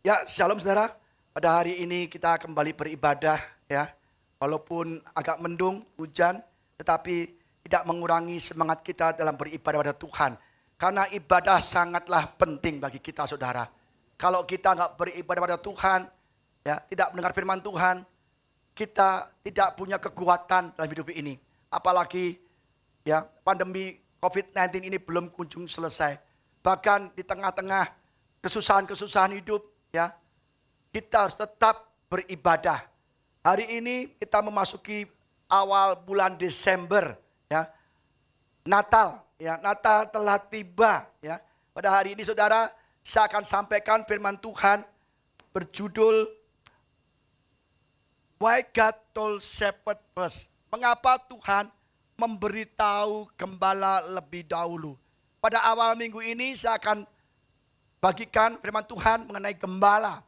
Ya, shalom saudara. Pada hari ini kita kembali beribadah ya. Walaupun agak mendung, hujan, tetapi tidak mengurangi semangat kita dalam beribadah pada Tuhan. Karena ibadah sangatlah penting bagi kita saudara. Kalau kita nggak beribadah pada Tuhan, ya, tidak mendengar firman Tuhan, kita tidak punya kekuatan dalam hidup ini. Apalagi ya pandemi COVID-19 ini belum kunjung selesai. Bahkan di tengah-tengah kesusahan-kesusahan hidup, ya, kita harus tetap beribadah. Hari ini kita memasuki awal bulan Desember, ya. Natal, ya, Natal telah tiba, ya. Pada hari ini saudara, saya akan sampaikan firman Tuhan berjudul Why God Told Shepherd First. Mengapa Tuhan memberitahu gembala lebih dahulu? Pada awal minggu ini saya akan bagikan firman Tuhan mengenai gembala.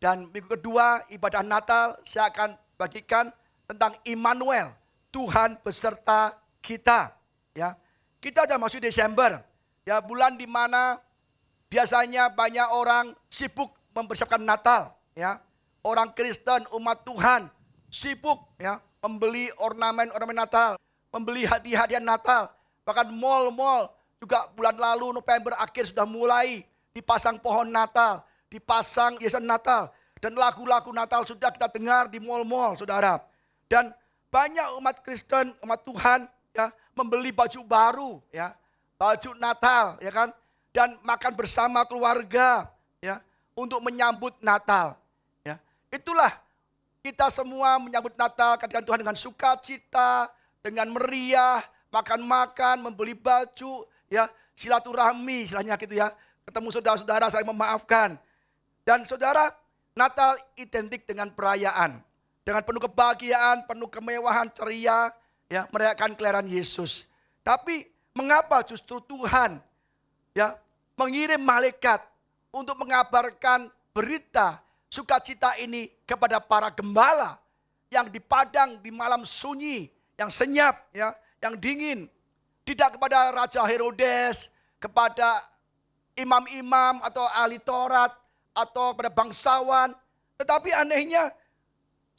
Dan minggu kedua ibadah Natal saya akan bagikan tentang Immanuel, Tuhan beserta kita. Ya, kita sudah masuk Desember, ya, bulan di mana biasanya banyak orang sibuk mempersiapkan Natal. Ya, orang Kristen umat Tuhan sibuk ya membeli ornamen-ornamen Natal, membeli hadiah-hadiah Natal. Bahkan mal-mal juga bulan lalu November akhir sudah mulai dipasang pohon Natal, dipasang hiasan Natal, dan lagu-lagu Natal sudah kita dengar di mal-mal, saudara. Dan banyak umat Kristen, umat Tuhan, ya, membeli baju baru, ya, baju Natal, ya kan, dan makan bersama keluarga, ya, untuk menyambut Natal. Ya, itulah kita semua menyambut Natal kehadiran Tuhan dengan sukacita, dengan meriah, makan-makan, membeli baju, ya, silaturahmi, istilahnya gitu ya. Ketemu saudara-saudara, saling memaafkan. Dan saudara, Natal identik dengan perayaan. Dengan penuh kebahagiaan, penuh kemewahan, ceria, ya, merayakan kelahiran Yesus. Tapi mengapa justru Tuhan ya mengirim malaikat untuk mengabarkan berita sukacita ini kepada para gembala yang di padang di malam sunyi, yang senyap, ya, yang dingin. Tidak kepada Raja Herodes, kepada imam-imam atau ahli Taurat atau pada bangsawan. Tetapi anehnya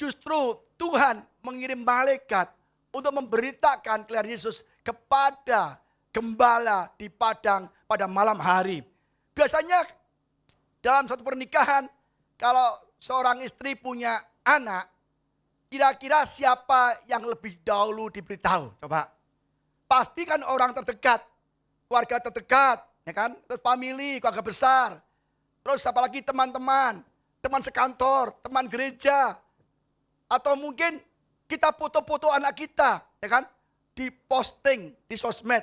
justru Tuhan mengirim malaikat untuk memberitakan kelahiran Yesus kepada gembala di padang pada malam hari. Biasanya dalam suatu pernikahan, kalau seorang istri punya anak, kira-kira siapa yang lebih dahulu diberitahu? Coba. Pasti kan orang terdekat, keluarga terdekat, ya kan? Terus family, keluarga besar. Terus apalagi teman-teman, teman sekantor, teman gereja. Atau mungkin kita foto-foto anak kita, ya kan? Diposting di sosmed,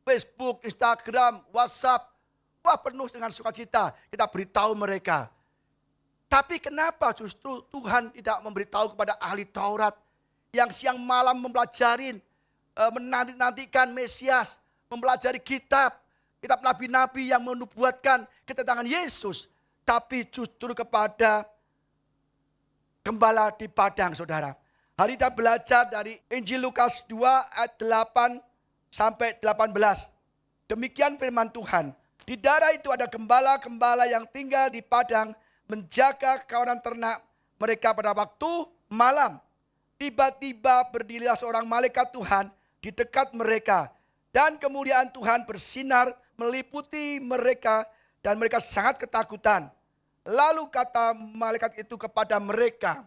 Facebook, Instagram, WhatsApp. Wah, penuh dengan sukacita. Kita beritahu mereka. Tapi kenapa justru Tuhan tidak memberitahu kepada ahli Taurat yang siang malam mempelajarin, menanti-nantikan Mesias, mempelajari kitab nabi-nabi yang menubuatkan kedatangan Yesus, tapi justru kepada gembala di padang, saudara. Hari kita belajar dari Injil Lukas 2 ayat 8 sampai 18. Demikian firman Tuhan. Di daerah itu ada gembala-gembala yang tinggal di padang menjaga kawanan ternak mereka pada waktu malam. Tiba-tiba berdirilah seorang malaikat Tuhan di dekat mereka. Dan kemuliaan Tuhan bersinar meliputi mereka dan mereka sangat ketakutan. Lalu kata malaikat itu kepada mereka,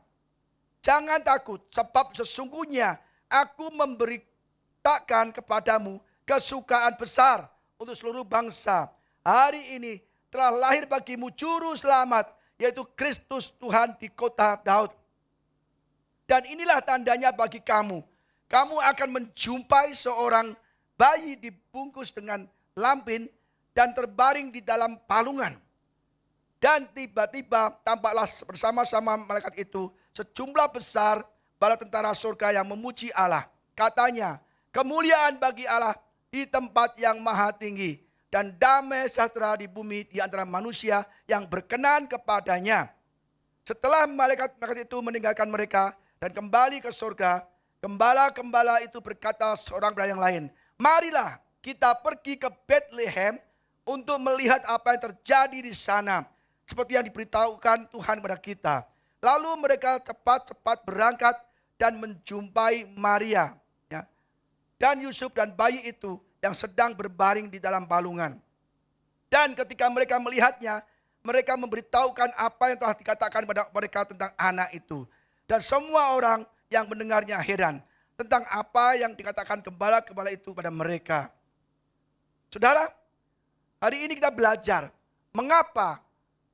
jangan takut sebab sesungguhnya aku memberitakan kepadamu kesukaan besar untuk seluruh bangsa. Hari ini telah lahir bagimu juru selamat, yaitu Kristus Tuhan di kota Daud. Dan inilah tandanya bagi kamu. Kamu akan menjumpai seorang bayi dibungkus dengan lampin dan terbaring di dalam palungan. Dan tiba-tiba tampaklah bersama-sama malaikat itu sejumlah besar bala tentara surga yang memuji Allah. Katanya, kemuliaan bagi Allah di tempat yang maha tinggi dan damai sejahtera di bumi di antara manusia yang berkenan kepadanya. Setelah malaikat-malaikat itu meninggalkan mereka dan kembali ke surga, gembala-gembala itu berkata seorang pada yang lain, marilah kita pergi ke Bethlehem untuk melihat apa yang terjadi di sana. seperti yang diberitahukan Tuhan kepada kita. Lalu mereka cepat-cepat berangkat dan menjumpai Maria, ya, dan Yusuf dan bayi itu yang sedang berbaring di dalam balungan. Dan ketika mereka melihatnya, mereka memberitahukan apa yang telah dikatakan kepada mereka tentang anak itu. Dan semua orang yang mendengarnya heran tentang apa yang dikatakan gembala-gembala itu pada mereka. Saudara, hari ini kita belajar mengapa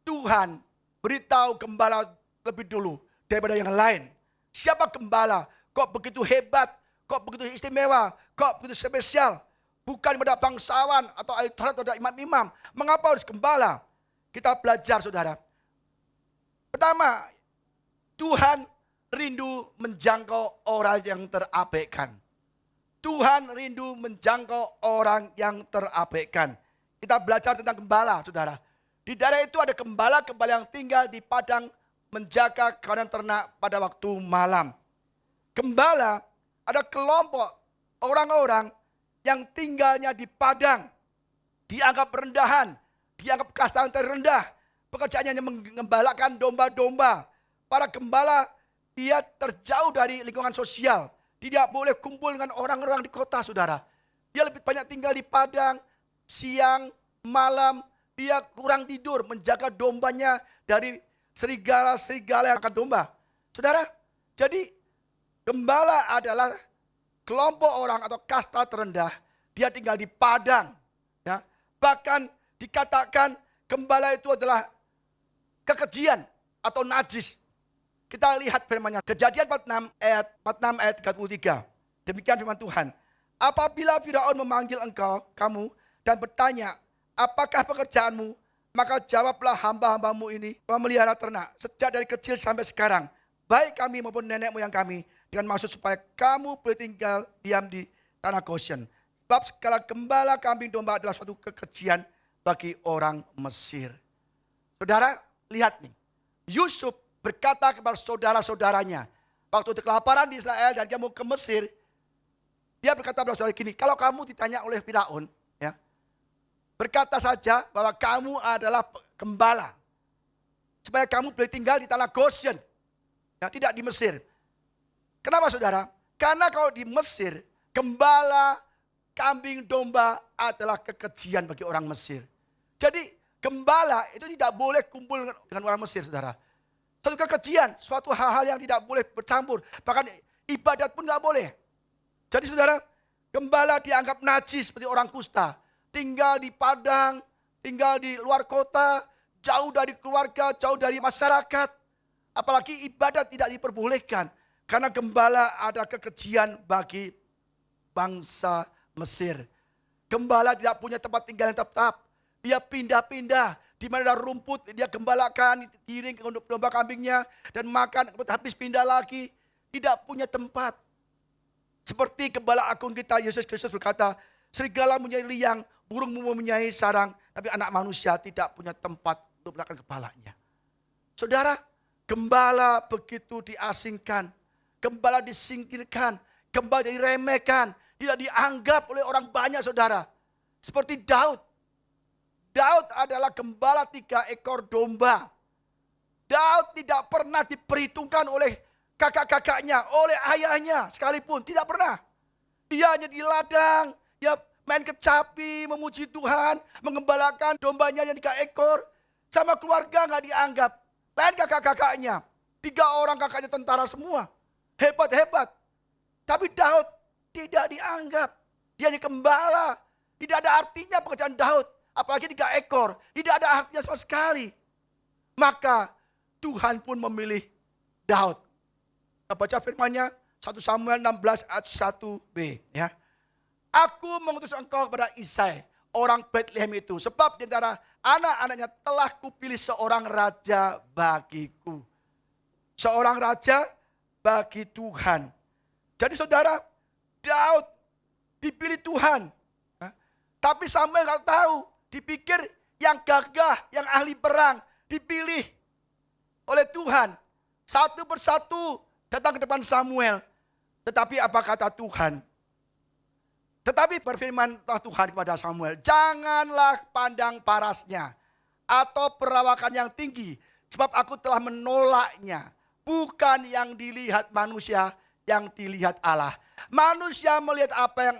Tuhan beritahu gembala lebih dulu daripada yang lain. Siapa gembala? Kok begitu hebat? Kok begitu istimewa? Kok begitu spesial? Bukan pada bangsawan atau ahli Taurat atau imam-imam. Mengapa harus gembala? Kita belajar, saudara. Pertama, Tuhan rindu menjangkau orang yang terabaikan. Tuhan rindu menjangkau orang yang terabaikan. Kita belajar tentang gembala, saudara. Di daerah itu ada gembala-gembala yang tinggal di padang menjaga kawanan ternak pada waktu malam. Gembala ada kelompok orang-orang yang tinggalnya di padang, dianggap rendahan, dianggap kasta yang terendah. Pekerjaannya hanya mengembalakan domba-domba. Para gembala dia terjauh dari lingkungan sosial. Tidak boleh kumpul dengan orang-orang di kota, saudara. Dia lebih banyak tinggal di padang, siang, malam. Dia kurang tidur, menjaga dombanya dari serigala-serigala yang akan domba. Saudara, jadi gembala adalah kelompok orang atau kasta terendah. Dia tinggal di padang. Ya. Bahkan dikatakan gembala itu adalah kekejian atau najis. Kita lihat firman-Nya. Kejadian 46 ayat 33. Demikian firman Tuhan. Apabila Firaun memanggil kamu dan bertanya, apakah pekerjaanmu? Maka jawablah hamba-hambamu ini memelihara ternak sejak dari kecil sampai sekarang. Baik kami maupun nenek moyang kami. Dengan maksud supaya kamu boleh tinggal diam di tanah Goshen. Sebab segala gembala kambing domba adalah suatu kekejian bagi orang Mesir. Saudara, lihat nih. Yusuf berkata kepada saudara-saudaranya. Waktu itu kelaparan di Israel dan dia mau ke Mesir. Dia berkata kepada saudara gini, kalau kamu ditanya oleh Firaun, ya, berkata saja bahwa kamu adalah gembala. Supaya kamu boleh tinggal di tanah Goshen. Ya, tidak di Mesir. Kenapa, saudara? Karena kalau di Mesir, gembala, kambing, domba adalah kekejian bagi orang Mesir. Jadi gembala itu tidak boleh kumpul dengan orang Mesir, saudara. Suatu kekejian, suatu hal-hal yang tidak boleh bercampur. Bahkan ibadat pun tidak boleh. Jadi saudara, gembala dianggap najis seperti orang kusta. Tinggal di padang, tinggal di luar kota, jauh dari keluarga, jauh dari masyarakat. Apalagi ibadat tidak diperbolehkan. Karena gembala ada kekejian bagi bangsa Mesir. Gembala tidak punya tempat tinggal yang tetap. Dia pindah-pindah. Di mana ada rumput, dia gembalakan, giring ke domba kambingnya. Dan makan, habis pindah lagi. Tidak punya tempat. Seperti gembala agung kita, Yesus Kristus berkata, serigala mempunyai liang, burung mempunyai sarang, tapi anak manusia tidak punya tempat untuk meletakkan kepalanya. Saudara, gembala begitu diasingkan, gembala disingkirkan, gembala diremehkan, tidak dianggap oleh orang banyak, saudara. Seperti Daud. Daud adalah gembala 3 ekor domba. Daud tidak pernah diperhitungkan oleh kakak-kakaknya, oleh ayahnya sekalipun, tidak pernah. Dia hanya di ladang, ya main kecapi, memuji Tuhan, mengembalakan dombanya yang 3 ekor. Sama keluarga nggak dianggap. Lain kakak-kakaknya. 3 orang kakaknya tentara semua. Hebat-hebat. Tapi Daud tidak dianggap. Dia hanya gembala. Tidak ada artinya pekerjaan Daud. Apalagi 3 ekor. Tidak ada artinya sama sekali. Maka Tuhan pun memilih Daud. Kita baca firman-Nya 1 Samuel 16 ayat 1b. Ya. Aku mengutus engkau kepada Isai, orang Bethlehem itu. Sebab di antara anak-anaknya telah kupilih seorang raja bagiku. Seorang raja bagi Tuhan. Jadi saudara, Daud dipilih Tuhan. Tapi Samuel gak tahu. Dipikir yang gagah, yang ahli perang. Dipilih oleh Tuhan. Satu persatu datang ke depan Samuel. Tetapi apa kata Tuhan? Tetapi berfirman Tuhan kepada Samuel, janganlah pandang parasnya atau perawakan yang tinggi. Sebab aku telah menolaknya. Bukan yang dilihat manusia, yang dilihat Allah. Manusia melihat apa yang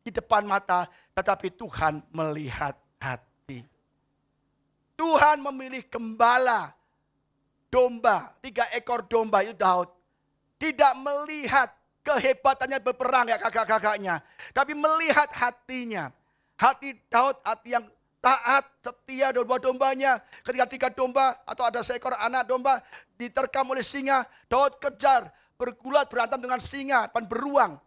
di depan mata, tetapi Tuhan melihat hati. Tuhan memilih gembala domba, 3 ekor domba itu Daud. Tidak melihat kehebatannya berperang ya kakak-kakaknya, tapi melihat hatinya. Hati Daud, hati yang taat, setia domba-dombanya. Ketika 3 domba atau ada seekor anak domba diterkam oleh singa, Daud kejar, bergulat berantem dengan singa dan beruang.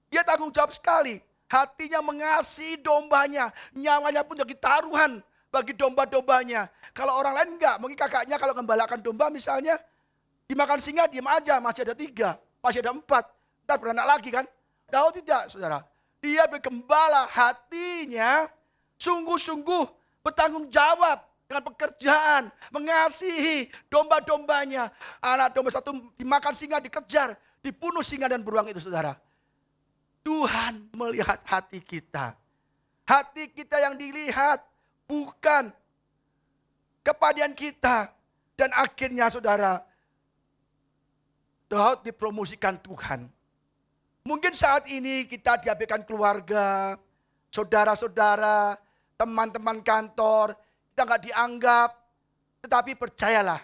Dia tanggung jawab sekali. Hatinya mengasihi dombanya, nyawanya pun jadi taruhan bagi domba-dombanya. Kalau orang lain enggak, mungkin kakaknya kalau gembalakan domba misalnya, dimakan singa diam aja, masih ada 3, masih ada 4, ntar beranak lagi kan. Daud tidak, saudara. Dia bergembala, hatinya sungguh-sungguh bertanggung jawab dengan pekerjaan, mengasihi domba-dombanya. Anak domba satu dimakan singa, dikejar, dibunuh singa dan beruang itu, saudara. Tuhan melihat hati kita. Hati kita yang dilihat, bukan kepadian kita. Dan akhirnya saudara, Daud dipromosikan Tuhan. Mungkin saat ini kita diabaikan keluarga, saudara-saudara, teman-teman kantor, kita nggak dianggap. Tetapi percayalah,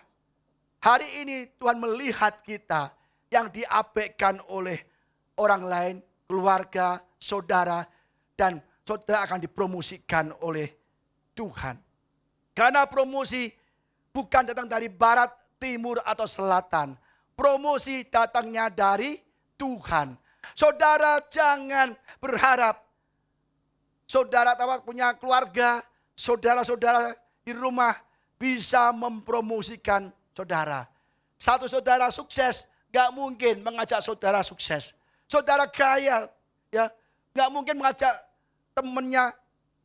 hari ini Tuhan melihat kita yang diabaikan oleh orang lain, keluarga, saudara, dan saudara akan dipromosikan oleh Tuhan. Karena promosi bukan datang dari barat, timur, atau selatan. Promosi datangnya dari Tuhan. Saudara jangan berharap saudara punya keluarga, saudara-saudara di rumah bisa mempromosikan saudara. Satu saudara sukses gak mungkin mengajak saudara sukses. Saudara kaya, ya, nggak mungkin mengajak temennya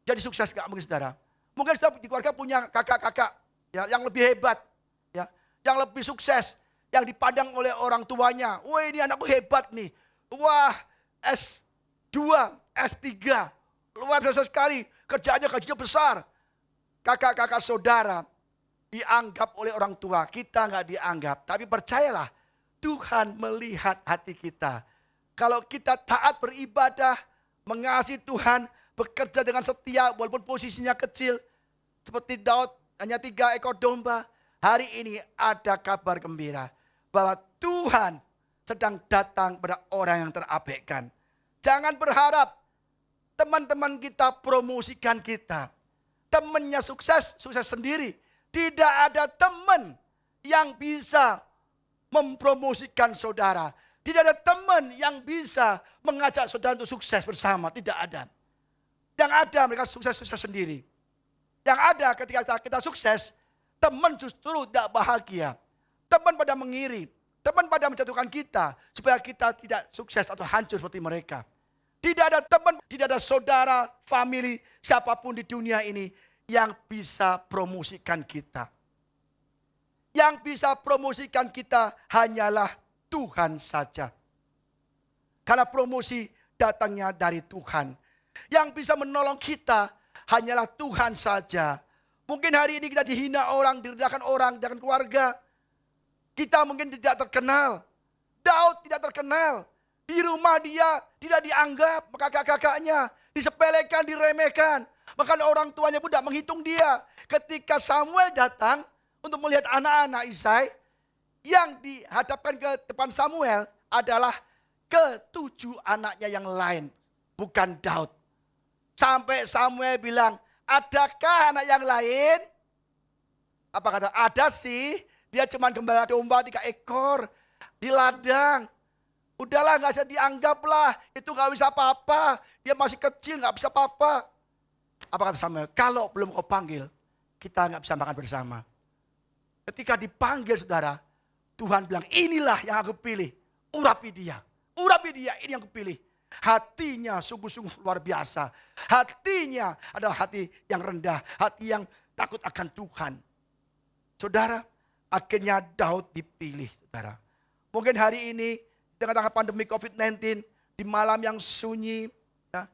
jadi sukses, nggak mungkin saudara. Mungkin saudara di keluarga punya kakak-kakak, ya, yang lebih hebat, ya, yang lebih sukses, yang dipandang oleh orang tuanya. Wah, ini anakku hebat nih. Wah, S2, S3, luar biasa sekali. Kerjaannya gajinya besar. Kakak-kakak saudara dianggap oleh orang tua, kita nggak dianggap. Tapi percayalah, Tuhan melihat hati kita. Kalau kita taat beribadah, mengasihi Tuhan, bekerja dengan setia walaupun posisinya kecil. Seperti Daud hanya 3 ekor domba. Hari ini ada kabar gembira bahwa Tuhan sedang datang pada orang yang terabaikan. Jangan berharap teman-teman kita promosikan kita. Temannya sukses, sukses sendiri. Tidak ada teman yang bisa mempromosikan saudara. Tidak ada teman yang bisa mengajak saudara untuk sukses bersama. Tidak ada. Yang ada mereka sukses-sukses sendiri. Yang ada ketika kita sukses, teman justru tidak bahagia. Teman pada mengiri. Teman pada menjatuhkan kita. Supaya kita tidak sukses atau hancur seperti mereka. Tidak ada teman, tidak ada saudara, family, siapapun di dunia ini yang bisa promosikan kita. Yang bisa promosikan kita hanyalah Tuhan saja. Karena promosi datangnya dari Tuhan. Yang bisa menolong kita hanyalah Tuhan saja. Mungkin hari ini kita dihina orang, direndahkan orang, dengan keluarga. Kita mungkin tidak terkenal. Daud tidak terkenal. Di rumah dia tidak dianggap, maka kakak-kakaknya disepelekan, diremehkan. Maka orang tuanya pun tidak menghitung dia. Ketika Samuel datang untuk melihat anak-anak Isai, yang dihadapkan ke depan Samuel adalah ke-7 anaknya yang lain, bukan Daud. Sampai Samuel bilang, adakah anak yang lain? Apa kata? Ada sih, dia cuma gembala domba 3 ekor di ladang. Udahlah, gak usah dianggap lah, itu gak bisa apa-apa. Dia masih kecil, gak bisa apa-apa. Apa kata Samuel? Kalau belum kau panggil, kita gak bisa makan bersama. Ketika dipanggil saudara, Tuhan bilang, inilah yang aku pilih. Urapi dia, ini yang aku pilih. Hatinya sungguh-sungguh luar biasa. Hatinya adalah hati yang rendah, hati yang takut akan Tuhan. Saudara, akhirnya Daud dipilih, saudara. Mungkin hari ini, di tengah-tengah pandemi COVID-19, di malam yang sunyi, ya,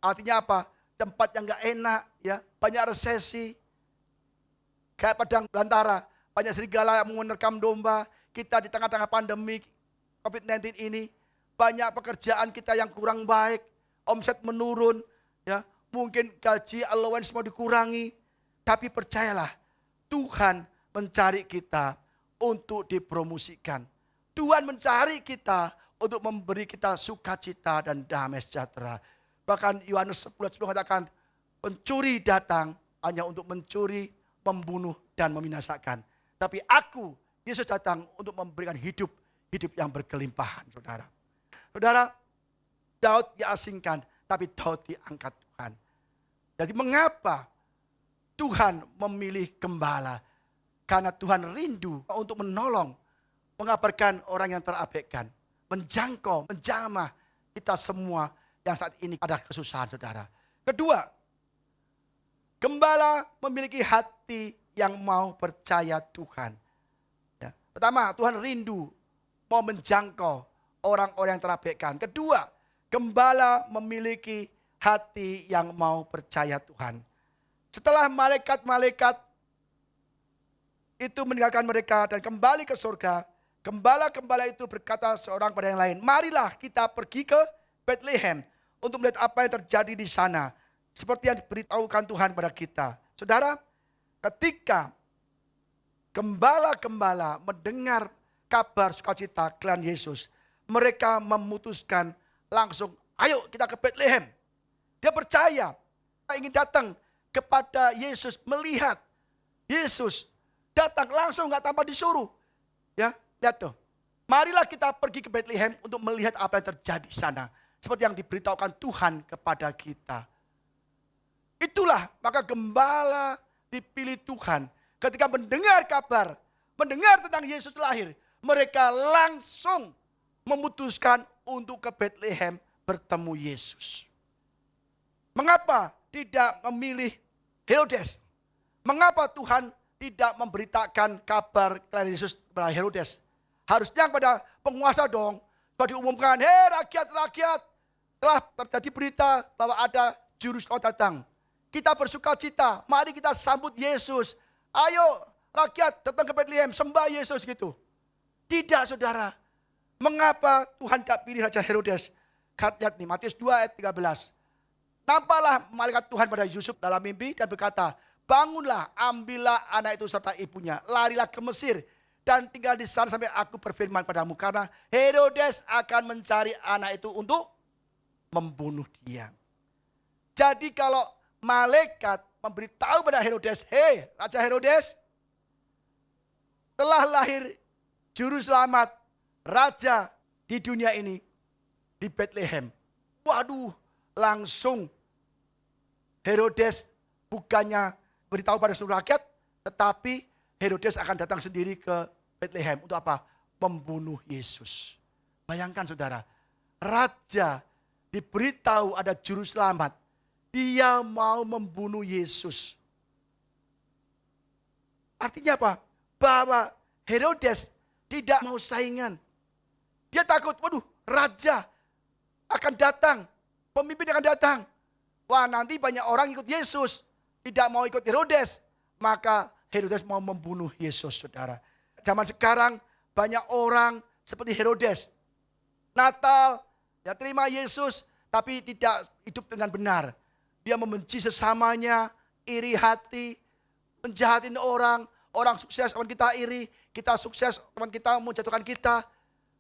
artinya apa? Tempat yang gak enak, ya, banyak resesi. kayak padang belantara. Banyak serigala yang menerkam domba. Kita di tengah-tengah pandemi COVID-19 ini, banyak pekerjaan kita yang kurang baik, omset menurun, ya, mungkin gaji allowance mau dikurangi. Tapi percayalah, Tuhan mencari kita untuk dipromosikan. Tuhan mencari kita untuk memberi kita sukacita dan damai sejahtera. Bahkan Yohanes 10 mengatakan, pencuri datang hanya untuk mencuri, membunuh, dan membinasakan. Tapi aku, Yesus datang untuk memberikan hidup yang berkelimpahan, saudara. Saudara, Daud diasingkan, tapi Daud diangkat Tuhan. Jadi mengapa Tuhan memilih gembala? Karena Tuhan rindu untuk menolong, mengabarkan orang yang terabaikan, menjangkau, menjamah kita semua yang saat ini ada kesusahan, saudara. Kedua, gembala memiliki hati yang mau percaya Tuhan. Ya. Pertama, Tuhan rindu mau menjangkau orang-orang yang terabaikan. Kedua, gembala memiliki hati yang mau percaya Tuhan. Setelah malaikat-malaikat itu meninggalkan mereka dan kembali ke surga, gembala-gembala itu berkata seorang pada yang lain, marilah kita pergi ke Bethlehem untuk melihat apa yang terjadi di sana. Seperti yang diberitahukan Tuhan pada kita. Saudara, ketika gembala-gembala mendengar kabar sukacita kelahiran Yesus, mereka memutuskan langsung, ayo kita ke Bethlehem. Dia percaya, ingin datang kepada Yesus, melihat Yesus datang langsung, nggak tanpa disuruh. Ya, lihat tuh. Marilah kita pergi ke Bethlehem untuk melihat apa yang terjadi di sana. Seperti yang diberitahukan Tuhan kepada kita. Itulah maka gembala dipilih Tuhan. Ketika mendengar kabar, mendengar tentang Yesus lahir, mereka langsung memutuskan untuk ke Bethlehem bertemu Yesus. Mengapa tidak memilih Herodes? Mengapa Tuhan tidak memberitakan kabar kelahiran Yesus kepada Herodes? Harusnya kepada penguasa dong. Bahwa diumumkan, hei rakyat-rakyat, telah terjadi berita bahwa ada juru selamat datang. Kita bersuka cita, mari kita sambut Yesus. Ayo rakyat datang ke Bethlehem, sembah Yesus gitu. Tidak, saudara. Mengapa Tuhan tidak pilih Raja Herodes? Lihat nih, Matius 2 ayat 13. Nampaklah malaikat Tuhan pada Yusuf dalam mimpi dan berkata, bangunlah, ambillah anak itu serta ibunya, larilah ke Mesir dan tinggal di sana sampai aku berfirman padamu. Karena Herodes akan mencari anak itu untuk membunuh dia. Jadi kalau malaikat memberitahu pada Herodes, hei Raja Herodes, telah lahir juru selamat, raja di dunia ini, di Bethlehem. Waduh, langsung Herodes bukannya beritahu pada seluruh rakyat, tetapi Herodes akan datang sendiri ke Bethlehem. Untuk apa? Membunuh Yesus. Bayangkan saudara, raja diberitahu ada juru selamat, dia mau membunuh Yesus. Artinya apa? Bahwa Herodes tidak mau saingan. Dia takut, waduh, raja akan datang, pemimpin akan datang. Wah, nanti banyak orang ikut Yesus, tidak mau ikut Herodes. Maka Herodes mau membunuh Yesus, saudara. Zaman sekarang banyak orang seperti Herodes. Natal, ya terima Yesus, tapi tidak hidup dengan benar. Dia membenci sesamanya, iri hati, menjahatin orang. Orang sukses, teman kita iri. Kita sukses, teman kita menjatuhkan kita.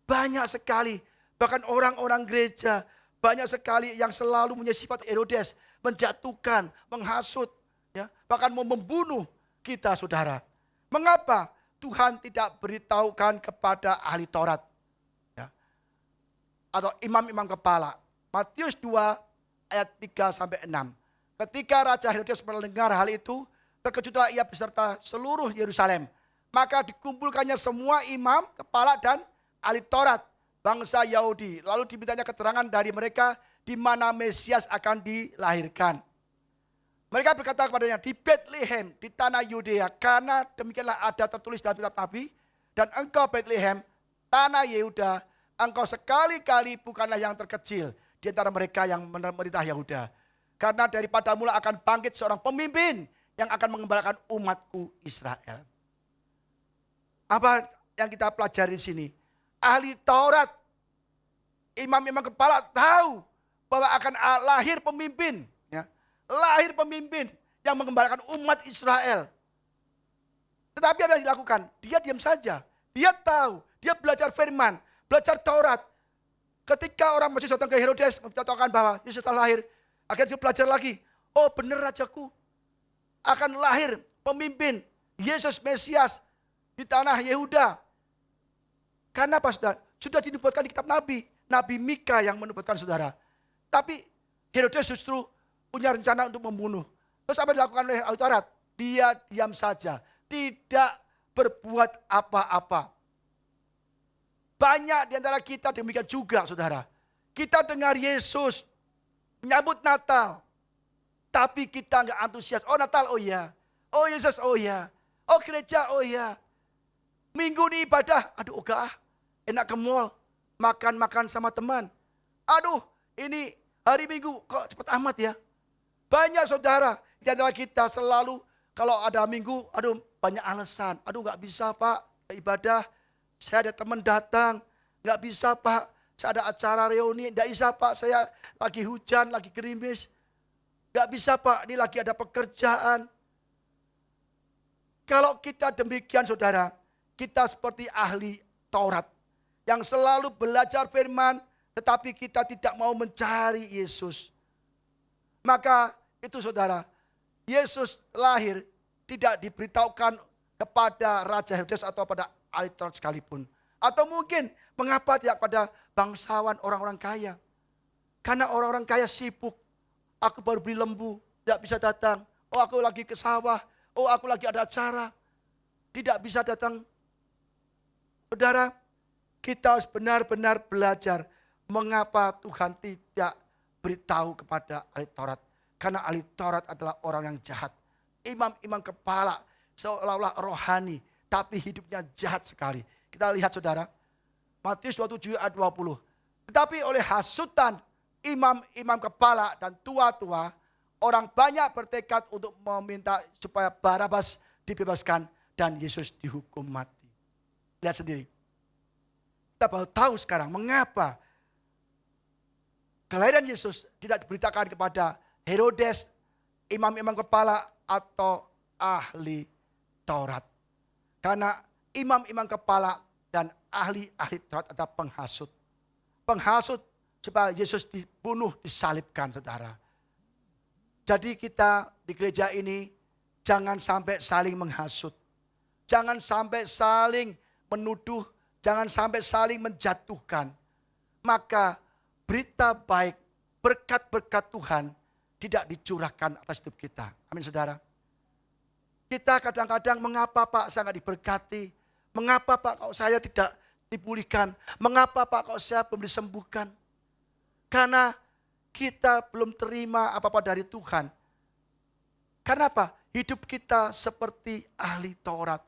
Banyak sekali. Bahkan orang-orang gereja, banyak sekali yang selalu punya sifat Herodes. Menjatuhkan, menghasut, ya, bahkan mau membunuh kita, saudara. Mengapa Tuhan tidak beritahukan kepada ahli Taurat? Ya, atau imam-imam kepala. Matius 2 ayat 3-6. Ketika Raja Herodes mendengar hal itu, terkejutlah ia beserta seluruh Yerusalem. Maka dikumpulkannya semua imam, kepala dan ahli Taurat bangsa Yahudi. Lalu dimintanya keterangan dari mereka di mana Mesias akan dilahirkan. Mereka berkata kepadanya, di Bethlehem, di tanah Yudea, karena demikianlah ada tertulis dalam kitab Nabi, dan engkau Bethlehem, tanah Yehuda, engkau sekali-kali bukanlah yang terkecil di antara mereka yang memerintah Yehuda. Karena daripada mula akan bangkit seorang pemimpin yang akan mengembalakan umatku Israel. Apa yang kita pelajari di sini? Ahli Taurat, imam-imam kepala tahu bahwa akan lahir pemimpin, ya. Lahir pemimpin yang mengembalakan umat Israel. Tetapi apa yang dilakukan? Dia diam saja. Dia tahu, dia belajar firman, belajar Taurat. Ketika orang Mesir datang ke Herodes menceritakan bahwa Yesus telah lahir, akhirnya dia belajar lagi. Oh benar rajaku, akan lahir pemimpin Yesus Mesias di tanah Yehuda. Karena apa saudara? Sudah dinubuatkan di kitab Nabi. Nabi Mika yang menubuatkan saudara. Tapi Herodes justru punya rencana untuk membunuh. Terus apa yang dilakukan oleh ahli Taurat? Dia diam saja, tidak berbuat apa-apa. Banyak di antara kita demikian juga saudara. Kita dengar Yesus menyambut Natal. Tapi kita enggak antusias. Oh Natal, oh iya. Oh Yesus, oh iya. Oh gereja, oh iya. Minggu ini ibadah, aduh enggak ah. Enak ke mall, makan-makan sama teman. Aduh ini hari Minggu kok cepat amat ya. Banyak saudara di antara kita selalu kalau ada Minggu, aduh banyak alasan. Aduh enggak bisa Pak, ibadah. Saya ada teman datang, nggak bisa Pak, saya ada acara reuni, nggak bisa Pak, saya lagi hujan, lagi gerimis. Nggak bisa Pak, ini lagi ada pekerjaan. Kalau kita demikian saudara, kita seperti ahli Taurat. Yang selalu belajar firman, tetapi kita tidak mau mencari Yesus. Maka itu saudara, Yesus lahir tidak diberitahukan kepada Raja Herodes atau pada ahli Taurat sekalipun. Atau mungkin mengapa tidak pada bangsawan orang-orang kaya. Karena orang-orang kaya sibuk. Aku baru beli lembu, tidak bisa datang. Oh aku lagi ke sawah, oh aku lagi ada acara. Tidak bisa datang. Saudara, kita harus benar-benar belajar mengapa Tuhan tidak beritahu kepada ahli Taurat. Karena ahli Taurat adalah orang yang jahat. Imam-imam kepala seolah-olah rohani, tapi hidupnya jahat sekali. Kita lihat saudara, Matius 27 ayat 20. Tetapi oleh hasutan imam-imam kepala dan tua-tua, orang banyak bertekad untuk meminta supaya Barabas dibebaskan dan Yesus dihukum mati. Lihat sendiri. Kita baru tahu sekarang mengapa kelahiran Yesus tidak diberitakan kepada Herodes, imam-imam kepala atau ahli Taurat. Karena imam-imam kepala dan ahli-ahli Taurat adalah penghasut. Penghasut supaya Yesus dibunuh, disalibkan saudara. Jadi kita di gereja ini jangan sampai saling menghasut. Jangan sampai saling menuduh, jangan sampai saling menjatuhkan. Maka berita baik, berkat-berkat Tuhan tidak dicurahkan atas hidup kita. Amin saudara. Kita kadang-kadang mengapa Pak saya nggak diberkati? Mengapa Pak kalau saya tidak dipulihkan? Mengapa Pak kalau saya belum disembuhkan? Karena kita belum terima apa-apa dari Tuhan. Karena apa? Hidup kita seperti ahli Taurat.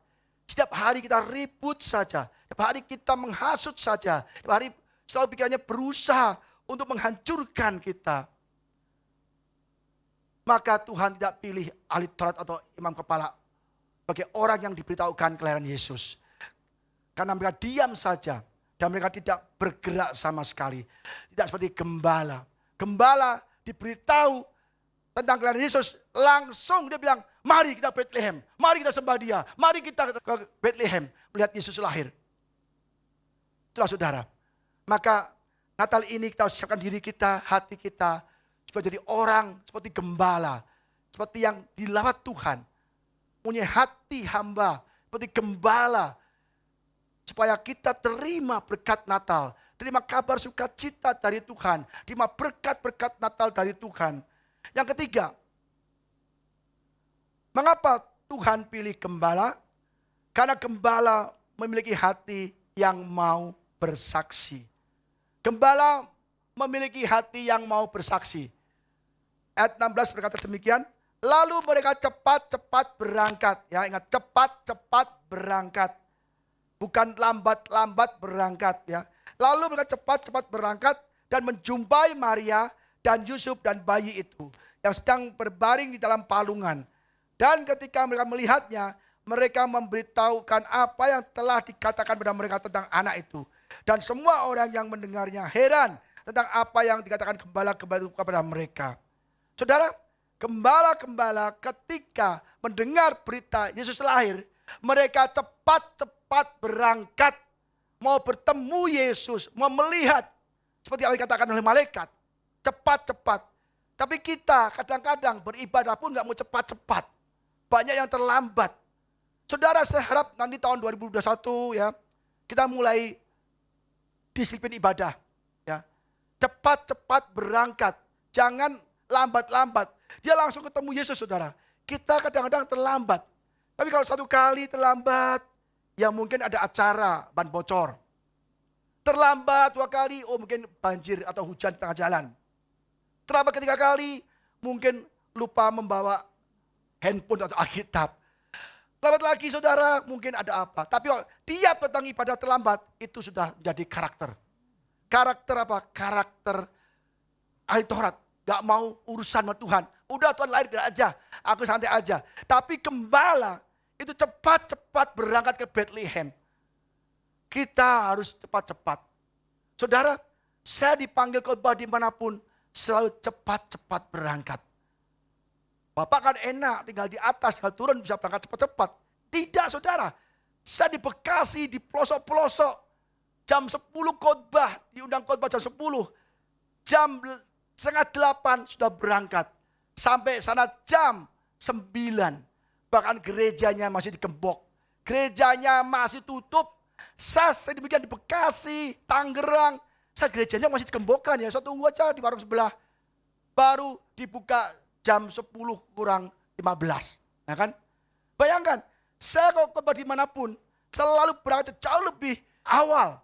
Setiap hari kita ribut saja. Setiap hari kita menghasut saja. Setiap hari selalu pikirannya berusaha untuk menghancurkan kita. Maka Tuhan tidak pilih ahli Taurat atau imam kepala sebagai orang yang diberitahukan kelahiran Yesus. Karena mereka diam saja dan mereka tidak bergerak sama sekali. Tidak seperti gembala. Gembala diberitahu tentang kelahiran Yesus, langsung dia bilang, mari kita Bethlehem, mari kita sembah dia, mari kita ke Bethlehem melihat Yesus lahir. Itulah saudara. Maka Natal ini kita siapkan diri kita, hati kita, supaya jadi orang seperti gembala, seperti yang dilawat Tuhan, punya hati hamba, seperti gembala, supaya kita terima berkat Natal, terima kabar sukacita dari Tuhan, terima berkat-berkat Natal dari Tuhan. Yang ketiga, mengapa Tuhan pilih gembala? Karena gembala memiliki hati yang mau bersaksi. Gembala memiliki hati yang mau bersaksi. Ayat 16 berkata demikian, lalu mereka cepat-cepat berangkat. Ya, ingat, cepat-cepat berangkat. Bukan lambat-lambat berangkat ya. Lalu mereka cepat-cepat berangkat dan menjumpai Maria dan Yusuf dan bayi itu yang sedang berbaring di dalam palungan. Dan ketika mereka melihatnya, mereka memberitahukan apa yang telah dikatakan pada mereka tentang anak itu. Dan semua orang yang mendengarnya heran tentang apa yang dikatakan gembala-gembala itu kepada mereka. Saudara, gembala-gembala ketika mendengar berita Yesus lahir, mereka cepat-cepat berangkat, mau bertemu Yesus, mau melihat seperti yang dikatakan oleh malaikat, cepat-cepat. Tapi kita kadang-kadang beribadah pun nggak mau cepat-cepat, banyak yang terlambat. Saudara, saya harap nanti tahun 2021 ya, kita mulai disiplin ibadah, ya, cepat-cepat berangkat, jangan lambat-lambat. Dia langsung ketemu Yesus, saudara. Kita kadang-kadang terlambat. Tapi kalau satu kali terlambat, ya mungkin ada acara ban bocor. Terlambat 2 kali, oh mungkin banjir atau hujan di tengah jalan. Terlambat 3 kali, mungkin lupa membawa handphone atau Alkitab. Terlambat lagi saudara, mungkin ada apa. Tapi kalau tiap datang ibadah terlambat, itu sudah menjadi karakter. Karakter apa? Karakter ahli Taurat. Gak mau urusan sama Tuhan. Udah Tuhan lahir aja, aku santai aja. Tapi gembala itu cepat-cepat berangkat ke Bethlehem. Kita harus cepat-cepat. Saudara, saya dipanggil khotbah dimanapun, selalu cepat-cepat berangkat. Bapak kan enak, tinggal di atas, tinggal turun bisa berangkat cepat-cepat. Tidak saudara, saya di Bekasi, di pelosok-pelosok, jam 10 khotbah, diundang khotbah jam 10. Jam 7:30 sudah berangkat. Sampai sana jam 9. Bahkan gerejanya masih digembok. Gerejanya masih tutup. Saya demikian di Bekasi, Tangerang. Saya gerejanya masih digembokkan ya. Saya tunggu aja di warung sebelah. Baru dibuka jam 10 kurang 15. Ya kan? Bayangkan, saya kalau khotbah dimanapun, selalu berangkat jauh lebih awal.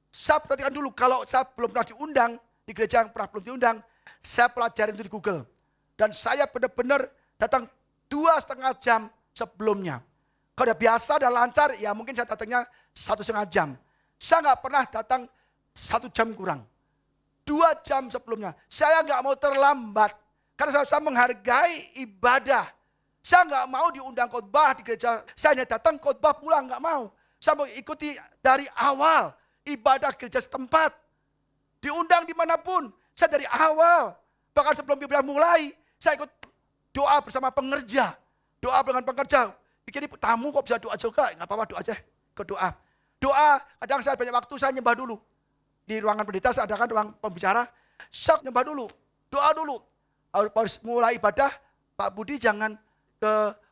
Saya perhatikan dulu, kalau saya belum pernah diundang, di gereja yang pernah belum diundang, saya pelajarin itu di Google. Dan saya benar-benar datang 2,5 jam sebelumnya. Kalau udah biasa, udah lancar, ya mungkin saya datangnya 1,5 jam. Saya nggak pernah datang 1 jam kurang. 2 jam sebelumnya. Saya nggak mau terlambat. Karena saya menghargai ibadah. Saya nggak mau diundang khotbah di gereja. Saya hanya datang khotbah pulang, nggak mau. Saya mau ikuti dari awal ibadah gereja setempat. Diundang dimanapun, saya dari awal. Bahkan sebelum ibadah mulai, saya ikut doa bersama pengerja. Doa dengan pengerja. Pikir ini tamu kok bisa doa juga, nggak apa-apa doa aja. Ke doa. Doa, kadang saya banyak waktu, saya nyembah dulu. Di ruangan pendeta saya adakan ruang pembicara. Saya nyembah dulu, doa dulu. Harus mulai ibadah, Pak Budi jangan ke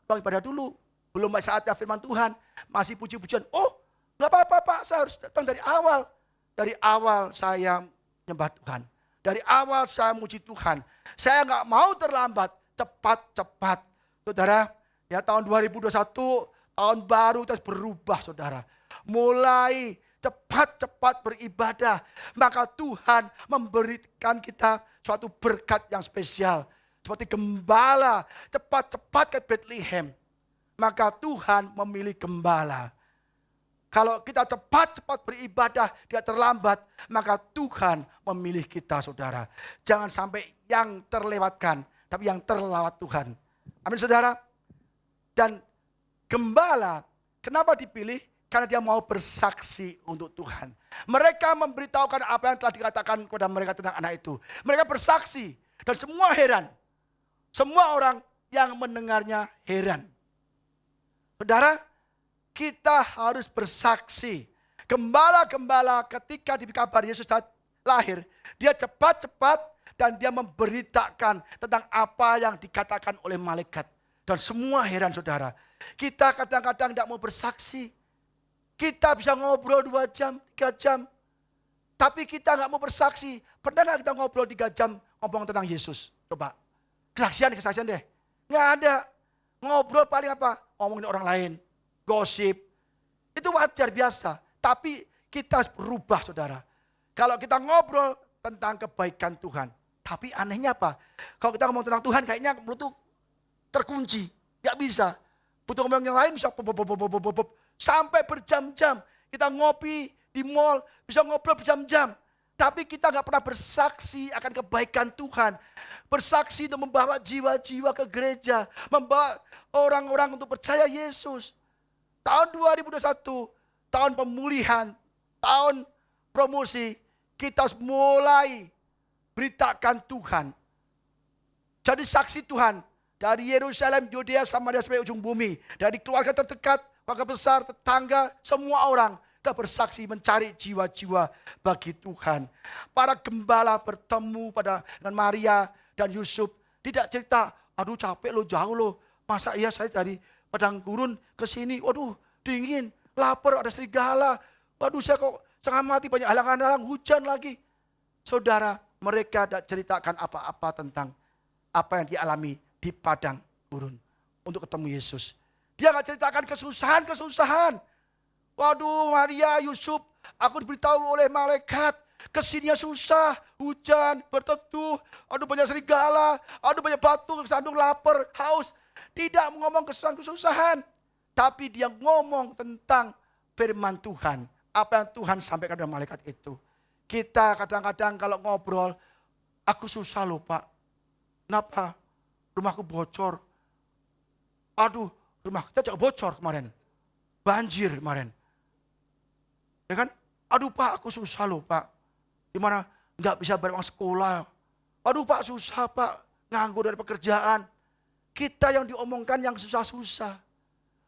ruang ibadah dulu. Belum saatnya firman Tuhan, masih puji-pujian. Oh, nggak apa-apa Pak, saya harus datang dari awal. Dari awal saya nyembah Tuhan. Dari awal saya muji Tuhan. Saya nggak mau terlambat, cepat-cepat. Saudara, ya tahun 2021, tahun baru terus berubah saudara. Mulai cepat-cepat beribadah. Maka Tuhan memberikan kita suatu berkat yang spesial. Seperti gembala cepat-cepat ke Bethlehem. Maka Tuhan memilih gembala. Kalau kita cepat-cepat beribadah, tidak terlambat, maka Tuhan memilih kita saudara. Jangan sampai yang terlewatkan, tapi yang terlawat Tuhan. Amin saudara. Dan gembala, kenapa dipilih? Karena dia mau bersaksi untuk Tuhan. Mereka memberitahukan apa yang telah dikatakan kepada mereka tentang anak itu. Mereka bersaksi dan semua heran. Semua orang yang mendengarnya heran. Saudara, kita harus bersaksi. Gembala-gembala ketika dikabar Yesus lahir, dia cepat-cepat dan dia memberitakan tentang apa yang dikatakan oleh malaikat. Dan semua heran saudara. Kita kadang-kadang tidak mau bersaksi. Kita bisa ngobrol 2 jam, 3 jam. Tapi kita nggak mau bersaksi. Pernah nggak kita ngobrol 3 jam ngomong tentang Yesus? Coba. Kesaksian deh. Nggak ada. Ngobrol paling apa? Ngomongin orang lain. Gosip. Itu wajar biasa. Tapi kita harus berubah saudara. Kalau kita ngobrol tentang kebaikan Tuhan. Tapi anehnya apa? Kalau kita ngomong tentang Tuhan kayaknya mulut tuh terkunci. Nggak bisa. Butuh ngomong yang lain bisa sampai berjam-jam. Kita ngopi di mall, bisa ngobrol berjam-jam. Tapi kita nggak pernah bersaksi akan kebaikan Tuhan. Bersaksi untuk membawa jiwa-jiwa ke gereja. Membawa orang-orang untuk percaya Yesus. Tahun 2021, tahun pemulihan, tahun promosi, kita harus mulai beritakan Tuhan. Jadi saksi Tuhan. Dari Yerusalem, Yudea, Samaria sampai ujung bumi. Dari keluarga terdekat, keluarga besar, tetangga, semua orang. Kita bersaksi mencari jiwa-jiwa bagi Tuhan. Para gembala bertemu dengan Maria dan Yusuf. Tidak cerita, aduh capek lo, jauh lo. Masa iya saya dari padang gurun ke sini, waduh dingin, lapar, ada serigala. Waduh saya kok setengah mati, banyak halangan-halangan, hujan lagi. Saudara, mereka tidak ceritakan apa-apa tentang apa yang dialami di padang gurun untuk ketemu Yesus. Dia nggak ceritakan kesusahan-kesusahan. Waduh Maria, Yusuf, aku diberitahu oleh malaikat, kesininya susah, hujan, berteduh, aduh banyak serigala, aduh banyak batu, kesandung, lapar, haus. Tidak ngomong kesusahan-kesusahan, tapi dia ngomong tentang firman Tuhan. Apa yang Tuhan sampaikan kepada malaikat itu. Kita kadang-kadang kalau ngobrol, aku susah loh Pak. Kenapa? Rumahku bocor. Aduh, rumah kita juga bocor kemarin. Banjir kemarin. Ya kan? Aduh Pak, aku susah loh Pak. Gimana? Nggak bisa bayar uang sekolah. Aduh Pak, susah Pak. Nganggur dari pekerjaan. Kita yang diomongkan yang susah-susah.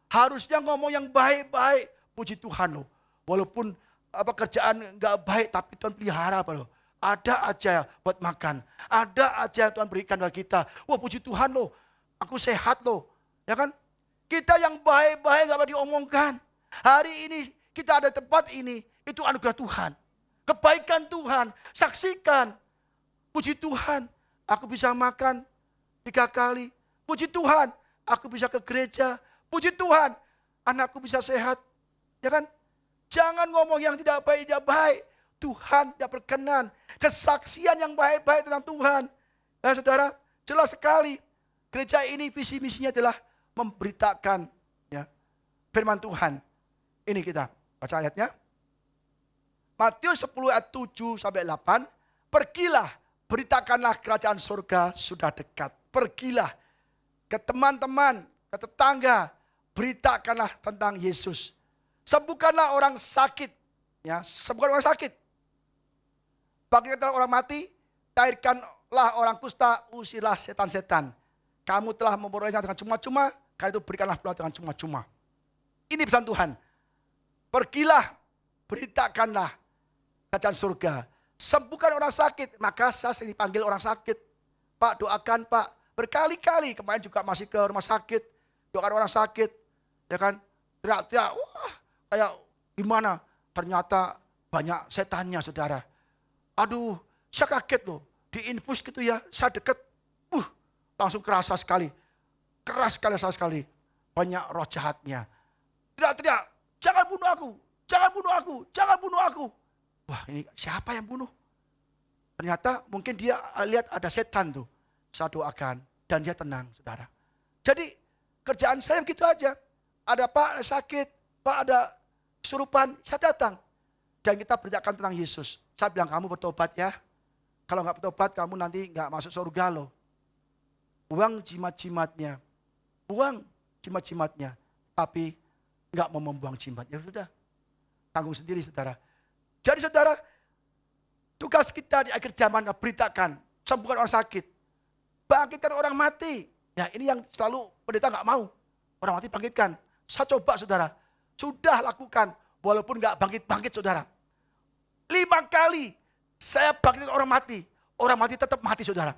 Harusnya ngomong yang baik-baik. Puji Tuhan loh. Walaupun pekerjaan nggak baik, tapi Tuhan pelihara apa loh. Ada aja buat makan. Ada aja yang Tuhan berikan bagi kita. Wah puji Tuhan loh. Aku sehat loh. Ya kan? Kita yang baik-baik gak apa diomongkan. Hari ini kita ada tempat ini. Itu anugerah Tuhan. Kebaikan Tuhan. Saksikan. Puji Tuhan. Aku bisa makan 3 kali. Puji Tuhan. Aku bisa ke gereja. Puji Tuhan. Anakku bisa sehat. Ya kan? Jangan ngomong yang tidak baik. Tuhan tidak berkenan. Kesaksian yang baik-baik tentang Tuhan. Nah saudara, jelas sekali. Gereja ini visi misinya adalah memberitakan ya, firman Tuhan. Ini kita baca ayatnya. Matius 10 ayat 7 sampai 8. Pergilah, beritakanlah kerajaan surga sudah dekat. Pergilah ke teman-teman, ke tetangga. Beritakanlah tentang Yesus. Sembuhkanlah orang sakit. Ya, sembuhkan orang sakit. Bangkitkanlah orang mati, cairkanlah orang kusta, usirlah setan-setan. Kamu telah memperolehnya dengan cuma-cuma, karena itu berikanlah pula dengan cuma-cuma. Ini pesan Tuhan. Pergilah, beritakanlah kerajaan surga. Sembuhkan orang sakit, maka saya sering dipanggil orang sakit. Pak doakan Pak, berkali-kali kemarin juga masih ke rumah sakit, doakan orang sakit, ya kan? Teriak-teriak, wah kayak gimana? Ternyata banyak setannya saudara. Aduh, saya kaget loh. Di infus gitu ya, saya deket. Langsung kerasa sekali. Keras sekali. Banyak roh jahatnya. Teriak-teriak, jangan bunuh aku. Jangan bunuh aku. Jangan bunuh aku. Wah ini siapa yang bunuh? Ternyata mungkin dia lihat ada setan tuh. Saya doakan. Dan dia tenang saudara. Jadi kerjaan saya begitu aja. Ada Pak sakit. Pak ada kesurupan. Saya datang. Dan kita beritakan tentang Yesus. Saya bilang kamu bertobat ya. Kalau nggak bertobat kamu nanti nggak masuk surga loh. Buang jimat-jimatnya. Buang jimat-jimatnya. Tapi nggak mau membuang jimat. Ya sudah. Tanggung sendiri saudara. Jadi saudara. Tugas kita di akhir zaman beritakan. Sembuhkan orang sakit. Bangkitkan orang mati. Ya ini yang selalu pendeta nggak mau. Orang mati bangkitkan. Saya coba saudara. Sudah lakukan. Walaupun nggak bangkit-bangkit saudara. 5 kali saya bangkitkan orang mati. Orang mati tetap mati saudara.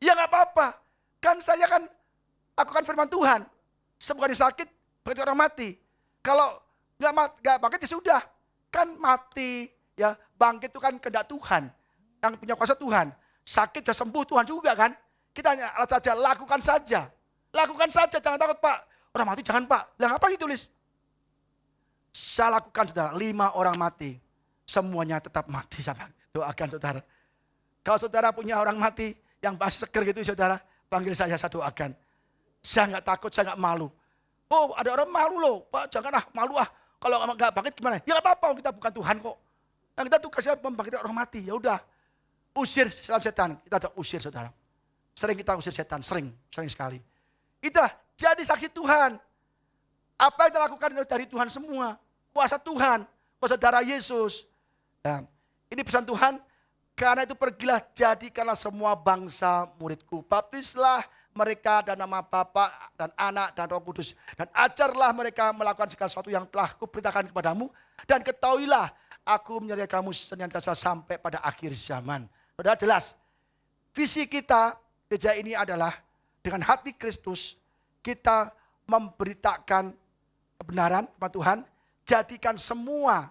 Ya nggak apa-apa. Kan saya kan lakukan firman Tuhan. Sembuhkan yang sakit, bangkitkan orang mati. Kalau nggak bangkit ya sudah. Kan mati, ya bangkit itu kan kehendak Tuhan. Yang punya kuasa Tuhan. Sakit sudah sembuh Tuhan juga kan. Kita hanya alat saja, lakukan saja. Lakukan saja, jangan takut Pak. Orang mati jangan Pak. Lah apa ditulis? Saya lakukan saudara, 5 orang mati. Semuanya tetap mati sama. Doakan saudara. Kalau saudara punya orang mati yang masih seger gitu saudara, panggil saya doakan. Saya nggak takut, saya nggak malu. Oh ada orang malu loh, Pak jangan malu ah. Kalau nggak bangkit gimana? Ya nggak apa-apa, kita bukan Tuhan kok. Nah, kita tugasnya membangkitkan orang mati. Ya udah, usir setan. Kita ada usir, saudara. Sering kita usir setan, sering sekali. Itulah jadi saksi Tuhan. Apa yang kita lakukan dari Tuhan semua. Kuasa Tuhan, kuasa darah Yesus. Nah, ini pesan Tuhan. Karena itu pergilah, jadikanlah semua bangsa muridku. Baptislah mereka dan nama Bapa dan Anak dan Roh Kudus. Dan ajarlah mereka melakukan segala sesuatu yang telah kuperintahkan kepadamu. Dan ketahuilah, aku menyertai kamu senantiasa sampai pada akhir zaman. Sudah jelas, visi kita gereja ini adalah dengan hati Kristus, kita memberitakan kebenaran firman Tuhan, jadikan semua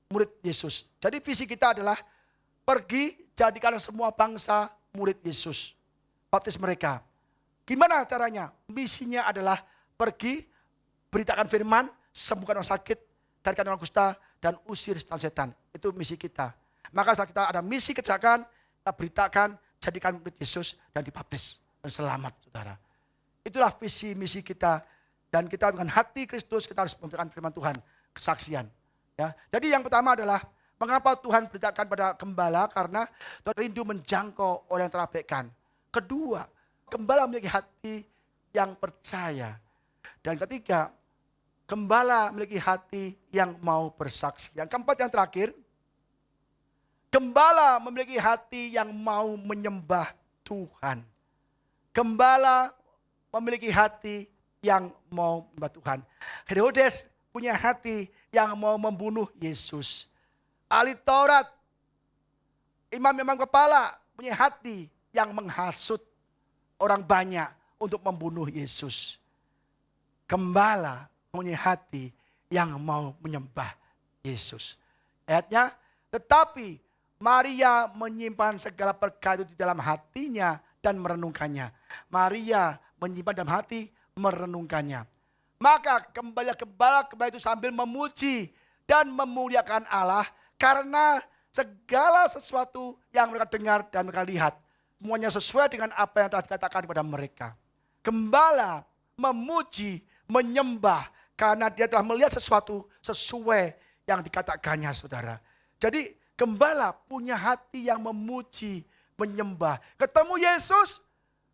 murid Yesus. Jadi visi kita adalah pergi, jadikan semua bangsa murid Yesus. Baptis mereka. Gimana caranya? Misinya adalah pergi, beritakan firman, sembuhkan orang sakit, tarikan orang kusta, dan usir setan. Itu misi kita. Maka setelah kita ada misi kerjakan, kita beritakan, jadikan murid Yesus, dan dibaptis. Dan selamat, saudara. Itulah visi misi kita. Dan kita dengan hati Kristus, kita harus memberikan firman Tuhan, kesaksian. Ya. Jadi yang pertama adalah, mengapa Tuhan beritakan pada gembala? Karena Tuhan rindu menjangkau orang yang terabaikan. Kedua, gembala memiliki hati yang percaya. Dan ketiga, gembala memiliki hati yang mau bersaksi. Yang keempat, yang terakhir, gembala memiliki hati yang mau menyembah Tuhan. Gembala memiliki hati yang mau menyembah Tuhan. Herodes punya hati yang mau membunuh Yesus. Ahli Taurat, imam-imam kepala punya hati yang menghasut orang banyak untuk membunuh Yesus. Gembala punya hati yang mau menyembah Yesus. Ayatnya, tetapi Maria menyimpan segala perkara itu di dalam hatinya dan merenungkannya. Maria menyimpan dalam hati, merenungkannya. Maka gembala itu sambil memuji dan memuliakan Allah, karena segala sesuatu yang mereka dengar dan mereka lihat, semuanya sesuai dengan apa yang telah dikatakan kepada mereka. Gembala memuji, menyembah, karena dia telah melihat sesuatu sesuai yang dikatakannya, saudara. Jadi gembala punya hati yang memuji, menyembah. Ketemu Yesus,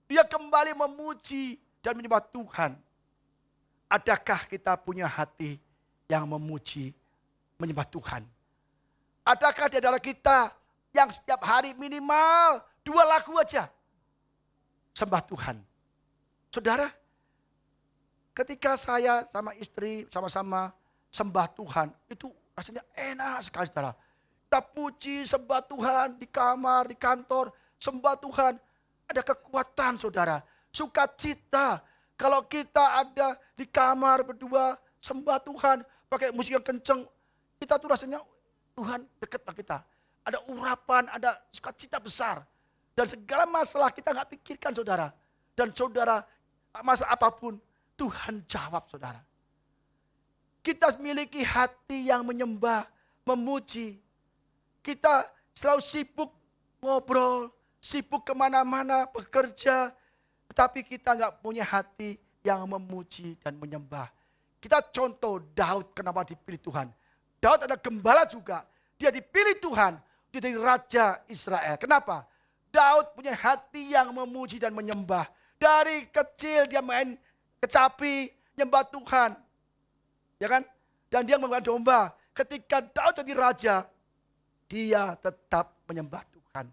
dia kembali memuji dan menyembah Tuhan. Adakah kita punya hati yang memuji, menyembah Tuhan? Adakah di antara kita yang setiap hari minimal 2 lagu aja sembah Tuhan? Saudara, ketika saya sama istri sama-sama sembah Tuhan, itu rasanya enak sekali, saudara. Kita puji, sembah Tuhan di kamar, di kantor, sembah Tuhan. Ada kekuatan, saudara. Sukacita. Kalau kita ada di kamar berdua, sembah Tuhan, pakai musik yang kenceng, kita tuh rasanya, Tuhan dekatlah kita. Ada urapan, ada sukacita besar. Dan segala masalah kita gak pikirkan, saudara. Dan saudara, masalah apapun, Tuhan jawab, saudara. Kita memiliki hati yang menyembah, memuji. Kita selalu sibuk ngobrol, sibuk kemana-mana, bekerja. Tetapi kita gak punya hati yang memuji dan menyembah. Kita contoh Daud, kenapa dipilih Tuhan. Daud ada gembala juga. Dia dipilih Tuhan. Dia jadi raja Israel. Kenapa? Daud punya hati yang memuji dan menyembah. Dari kecil dia main kecapi, nyembah Tuhan. Ya kan? Dan dia membawa domba. Ketika Daud jadi raja, dia tetap menyembah Tuhan.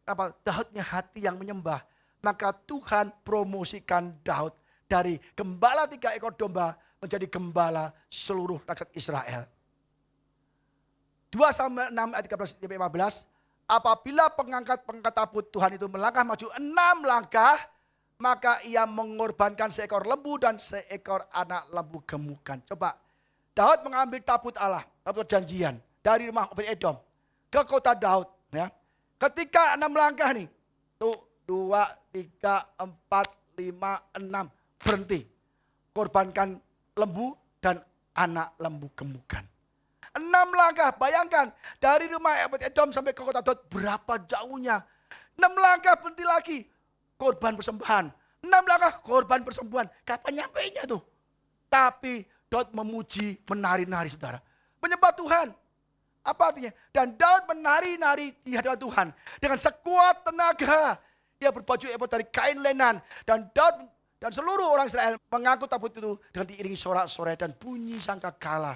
Kenapa? Daudnya hati yang menyembah. Maka Tuhan promosikan Daud dari gembala 3 ekor domba menjadi gembala seluruh rakyat Israel. 2 Samuel 6 ayat 13-15. Apabila pengangkat tabut Tuhan itu melangkah maju 6 langkah, maka ia mengorbankan seekor lembu dan seekor anak lembu gemukan. Coba, Daud mengambil tabut Allah, tabut perjanjian dari rumah Obed-Edom ke kota Daud. Ya. Ketika 6 langkah nih, tuh 2, 3, 4, 5, 6, berhenti. Korbankan lembu dan anak lembu gemukan. 6 langkah, bayangkan dari rumah Obed-Edom sampai ke kota Daud berapa jauhnya. 6 langkah berhenti lagi, korban persembahan. 6 langkah korban persembahan. Kapan nyampainya tuh? Tapi Daud memuji, menari-nari, saudara. Menyembah Tuhan. Apa artinya? Dan Daud menari-nari di hadapan Tuhan dengan sekuat tenaga. Ia berbaju efod dari kain lenan. Dan Daud dan seluruh orang Israel mengangkut tabut itu dengan diiringi sorak-sorai dan bunyi sangkakala.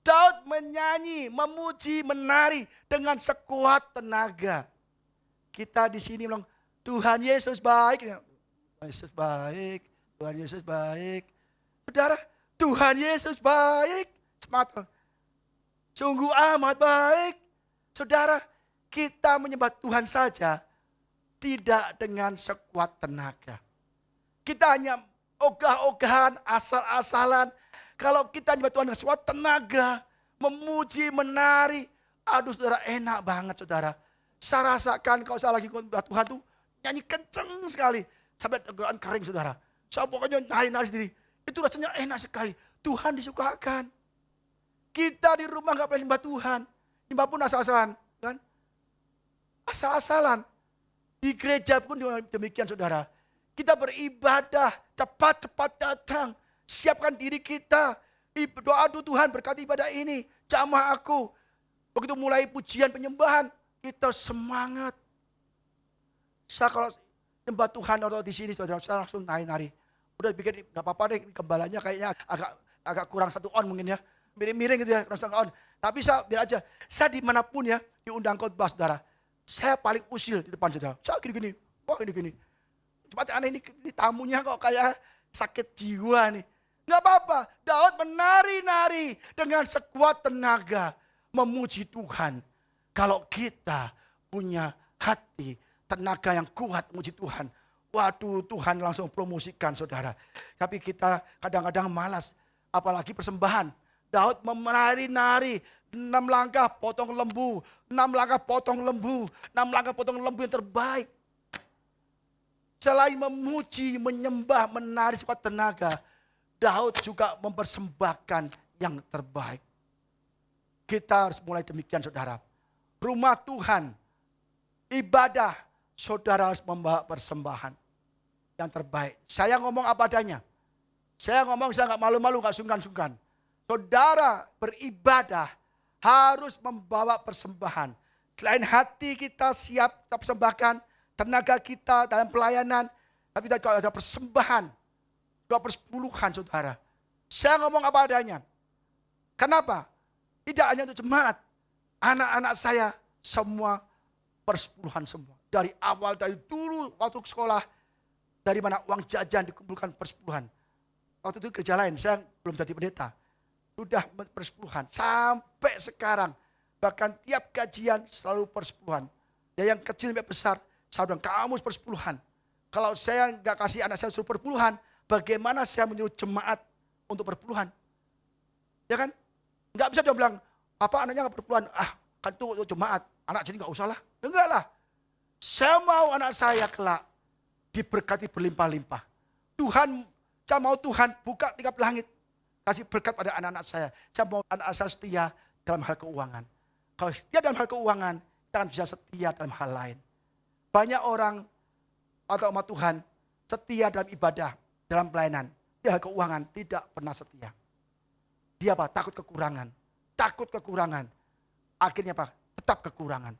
Daud menyanyi, memuji, menari dengan sekuat tenaga. Kita di sini bilang, Tuhan Yesus baik. Yesus baik, Tuhan Yesus baik. Saudara, Tuhan Yesus baik. Semangat. Sungguh amat baik. Saudara, kita menyembah Tuhan saja tidak dengan sekuat tenaga. Kita hanya ogah-ogahan, asal-asalan. Kalau kita menyembah Tuhan dengan sekuat tenaga, memuji, menari, aduh saudara, enak banget saudara. Saya rasakan kalau saya lagi menyembah Tuhan tuh nyanyi kenceng sekali. Sampai tenggorokan kering saudara. Saya pokoknya nari-nari sendiri. Itu rasanya enak sekali. Tuhan disukakan. Kita di rumah gak boleh nyembah Tuhan. Nyembah pun asal-asalan. Kan? Asal-asalan. Di gereja pun demikian saudara. Kita beribadah. Cepat-cepat datang. Siapkan diri kita. Doa Tuhan berkati ibadah ini. Jamah aku. Begitu mulai pujian penyembahan. Kita semangat. Saya kalau nyembah Tuhan atau di sini saudara. Saya langsung nari-nari. Udah pikir gak apa-apa deh. Gembalanya kayaknya agak kurang 1 on mungkin ya. Miring-miring gitu ya, rasa on. Tapi saya biar aja, saya dimanapun ya, diundang khotbah saudara. Saya paling usil di depan saudara. Saya gini-gini, wah gini-gini. Cepat aneh ini tamunya kok kayak sakit jiwa nih. Gak apa-apa, Daud menari-nari dengan sekuat tenaga. Memuji Tuhan. Kalau kita punya hati, tenaga yang kuat memuji Tuhan. Waduh, Tuhan langsung promosikan saudara. Tapi kita kadang-kadang malas, apalagi persembahan. Daud menari-nari 6 langkah potong lembu, 6 langkah potong lembu, 6 langkah potong lembu yang terbaik. Selain memuji, menyembah, menari sekuat tenaga, Daud juga mempersembahkan yang terbaik. Kita harus mulai demikian saudara. Rumah Tuhan, ibadah, saudara harus membawa persembahan yang terbaik. Saya ngomong apa adanya. Saya ngomong saya gak malu-malu, gak sungkan-sungkan. Saudara beribadah harus membawa persembahan. Selain hati kita siap kita persembahkan, tenaga kita dalam pelayanan, tapi juga ada persembahan, juga persepuluhan saudara. Saya ngomong apa adanya. Kenapa? Tidak hanya untuk jemaat, anak-anak saya semua persepuluhan semua. Dari awal, dari dulu waktu sekolah, dari mana uang jajan dikumpulkan persepuluhan. Waktu itu kerja lain, saya belum jadi pendeta. Sudah persepuluhan sampai sekarang. Bahkan tiap gajian selalu persepuluhan. Ya yang kecil sampai besar, saya bilang kamu persepuluhan. Kalau saya nggak kasih anak saya suruh perpuluhan, bagaimana saya menyuruh jemaat untuk perpuluhan? Ya kan? Nggak bisa dia bilang, apa anaknya nggak perpuluhan? Ah, kan itu untuk jemaat. Anak jadi nggak usah lah. Enggak lah. Saya mau anak saya kelak diberkati berlimpah-limpah. Saya mau Tuhan buka tingkap langit. Kasih berkat pada anak-anak saya. Saya mau anak saya setia dalam hal keuangan. Kalau setia dalam hal keuangan, kita akan bisa setia dalam hal lain. Banyak orang atau umat Tuhan setia dalam ibadah, dalam pelayanan. Di hal keuangan tidak pernah setia. Dia apa? Takut kekurangan. Takut kekurangan. Akhirnya apa? Tetap kekurangan.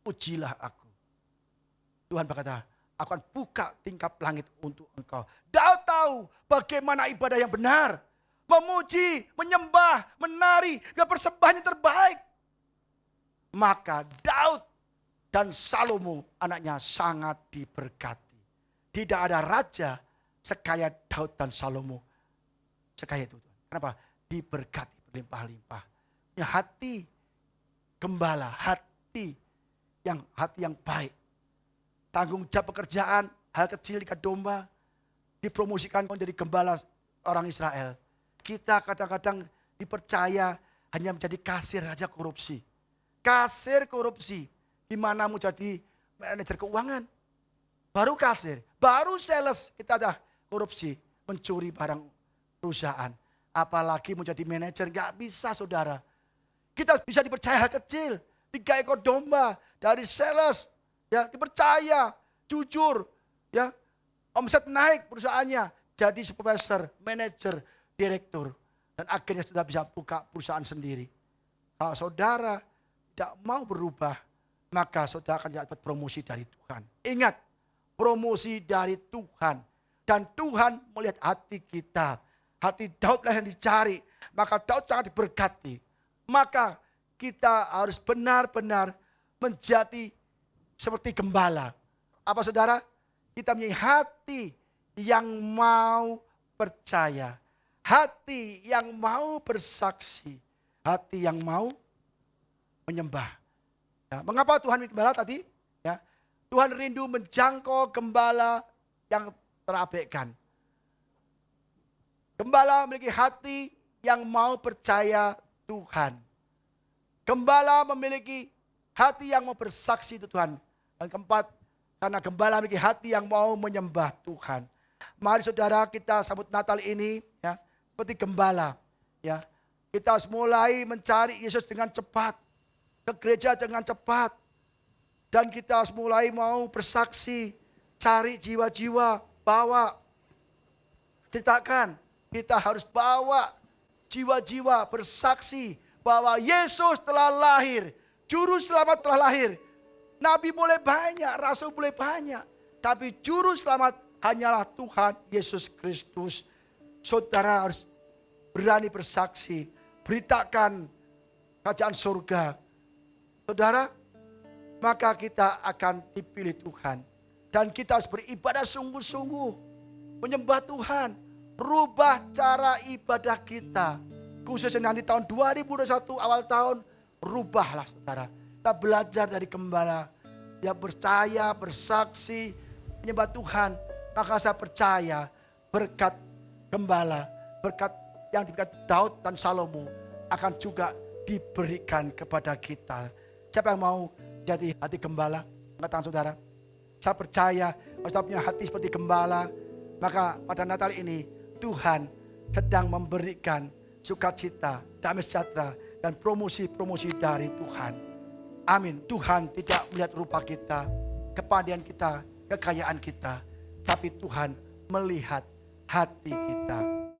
Pujilah aku. Tuhan berkata, aku akan buka tingkap langit untuk engkau. Daud tahu bagaimana ibadah yang benar. Memuji, menyembah, menari, dan persembahan yang terbaik. Maka Daud dan Salomo anaknya sangat diberkati. Tidak ada raja sekaya Daud dan Salomo. Sekaya itu. Kenapa? Diberkati berlimpah-limpah. Hati gembala, hati yang baik. Tanggung jawab pekerjaan, hal kecil ikat domba, dipromosikan menjadi gembala orang Israel. Kita kadang-kadang dipercaya hanya menjadi kasir saja korupsi. Kasir korupsi, di mana mau jadi manajer keuangan. Baru kasir, baru sales, kita ada korupsi, mencuri barang perusahaan. Apalagi mau jadi manajer, gak bisa saudara. Kita bisa dipercaya hal kecil, 3 ekor domba, dari sales, ya dipercaya, jujur, ya omset naik perusahaannya, jadi supervisor, manajer, direktur, dan akhirnya sudah bisa buka perusahaan sendiri. Kalau saudara tidak mau berubah, maka saudara akan dapat promosi dari Tuhan. Ingat, promosi dari Tuhan. Dan Tuhan melihat hati kita. Hati Daudlah yang dicari. Maka Daud sangat diberkati. Maka kita harus benar-benar menjadi seperti gembala. Apa saudara? Kita mempunyai hati yang mau percaya. Hati yang mau bersaksi. Hati yang mau menyembah. Ya, mengapa Tuhan gembala tadi? Ya, Tuhan rindu menjangkau gembala yang terabaikan. Gembala memiliki hati yang mau percaya Tuhan. Gembala memiliki hati yang mau bersaksi untuk Tuhan. Dan keempat, karena gembala memiliki hati yang mau menyembah Tuhan. Mari saudara kita sambut Natal ini ya, seperti gembala. Ya, kita harus mulai mencari Yesus dengan cepat. Ke gereja dengan cepat. Dan kita harus mulai mau bersaksi. Cari jiwa-jiwa, bawa. Ceritakan, kita harus bawa jiwa-jiwa bersaksi bahwa Yesus telah lahir. Juru selamat telah lahir. Nabi boleh banyak, rasul boleh banyak. Tapi juru selamat hanyalah Tuhan Yesus Kristus. Saudara harus berani bersaksi. Beritakan kerajaan surga. Saudara, maka kita akan dipilih Tuhan. Dan kita harus beribadah sungguh-sungguh. Menyembah Tuhan. Rubah cara ibadah kita. Khususnya nanti tahun 2021 awal tahun. Rubahlah saudara. Kita belajar dari gembala. Yang percaya, bersaksi, menyembah Tuhan. Maka saya percaya berkat gembala. Berkat yang diberikan Daud dan Salomo. Akan juga diberikan kepada kita. Siapa yang mau jadi hati gembala? Angkat tangan saudara. Saya percaya kalau saudara punya hati seperti gembala, maka pada Natal ini Tuhan sedang memberikan sukacita, damai sejahtera, dan promosi-promosi dari Tuhan. Amin. Tuhan tidak melihat rupa kita, kepandaian kita, kekayaan kita, tapi Tuhan melihat hati kita.